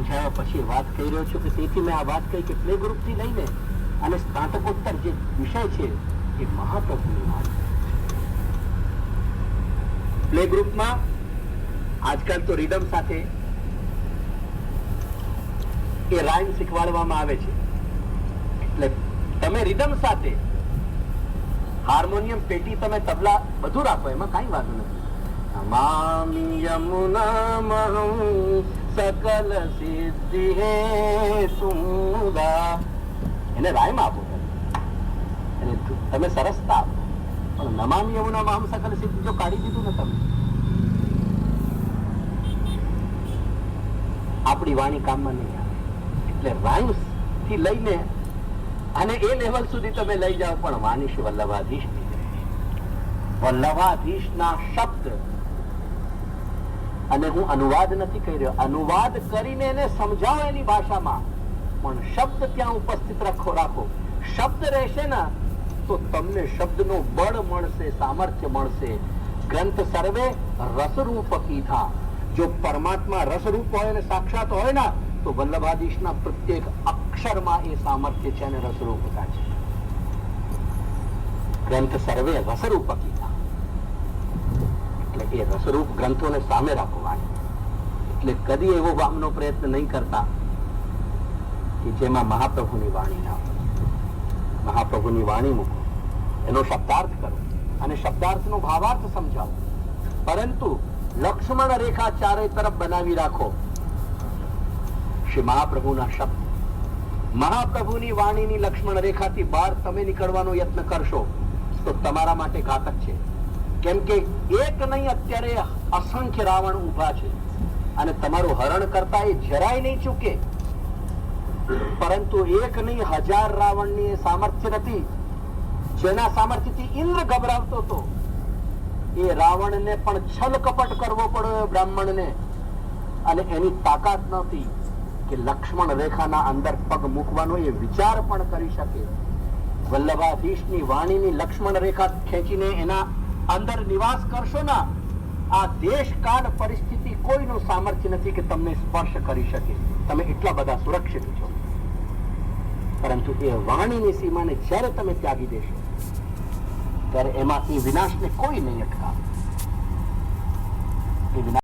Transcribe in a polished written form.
સમજાવ્યા પછી વાત કહી રહ્યો છું કે તેથી મેં આ વાત કહી કે પ્લે ગ્રુપથી લઈને અને સ્નાતકોત્તર જે વિષય છે એ મહાપ્રભુની વાત. પ્લે ગ્રુપમાં આજકાલ તો રિધમ સાથે એ રાઇમ શીખવાડવામાં આવે છે. એટલે તમે રિધમ સાથે હાર્મોનિયમ, પેટી, તમે તબલા બધું રાખો, એમાં કઈ વાંધો નથી. નમામિ યમુનામહં સકલ સિદ્ધિ હેતુદા, એને રાઇમ આપો, એને તમે સરસતા આપો. પણ નમામિ યમુનામહં સકલ સિદ્ધિ જો કાઢી દીધું ને તમે, આપણી વાણી કામમાં નહીં આવે. એટલે રાઇમ્સ થી લઈને અને એ લેવલ સુધી તમે લઈ જાઓ, પણ વાણી છે વલ્લભાધીશ. વલ્લભાધીશના શબ્દ, અને હું અનુવાદ નથી કહી રહ્યો, અનુવાદ કરીને એને સમજાવો એની ભાષામાં, પણ શબ્દ ત્યાં ઉપસ્થિત રાખો. શબ્દ રહેશે ને તો તમને શબ્દનું બળ મળશે, સામર્થ્ય મળશે. ગ્રંથ સર્વે રસરૂપ કીધા. જો પરમાત્મા રસરૂપ હોય અને સાક્ષાત હોય ને તો વલ્લભાધીશના પ્રત્યેક અક્ષરમાં એ સામર્થ્ય છે અને રસરૂપતા છે. ગ્રંથ સર્વે રસરૂપ કીધા, એટલે એ રસરૂપ ગ્રંથોને સામે રાખવાની. એટલે કદી એવો વામનો પ્રયત્ન નહીં કરતા કે જેમાં મહાપ્રભુની વાણી ના હોય. મહાપ્રભુની વાણી મૂકો, એનો શબ્દાર્થ કરો અને શબ્દાર્થનો ભાવાર્થ સમજાવો. પરંતુ લક્ષ્મણ રેખા ચારે તરફ બનાવી રાખો. શ્રી મહાપ્રભુના શબ્દ, મહાપ્રભુની વાણીની લક્ષ્મણ રેખાથી બહાર તમે નીકળવાનો યત્ન કરશો તો તમારા માટે ઘાતક છે. કેમ કે એક નહીં, અત્યારે અસંખ્ય રાવણ ઉભા છે અને તમારું હરણ કરતા એ જરાય નહીં ચૂકે. પરંતુ એક નહીં, 1000 રાવણની એ સામર્થ્ય નથી જેના સામર્થ્યથી ઇન્દ્ર ગભરાવતો હતો. એ રાવણને પણ છલ કપટ કરવો પડ્યો બ્રાહ્મણને, અને એની તાકાત નહોતી કે લક્ષ્મણ રેખાના અંદર પગ મૂકવાનો એ વિચાર પણ કરી શકે. વલ્લભાધીશની વાણીની લક્ષ્મણ રેખા ખેંચીને એના અંદર નિવાસ કરશો ને, આ દેશ કાળ પરિસ્થિતિ કોઈનું સામર્થ્ય નથી કે તમને સ્પર્શ કરી શકે. તમે એટલા બધા સુરક્ષિત છો. પરંતુ એ વાણીની સીમાને જ્યારે તમે ત્યાગી દેશો ત્યારે એમાં એ વિનાશને કોઈ નહીં અટકાવે. એ વિનાશ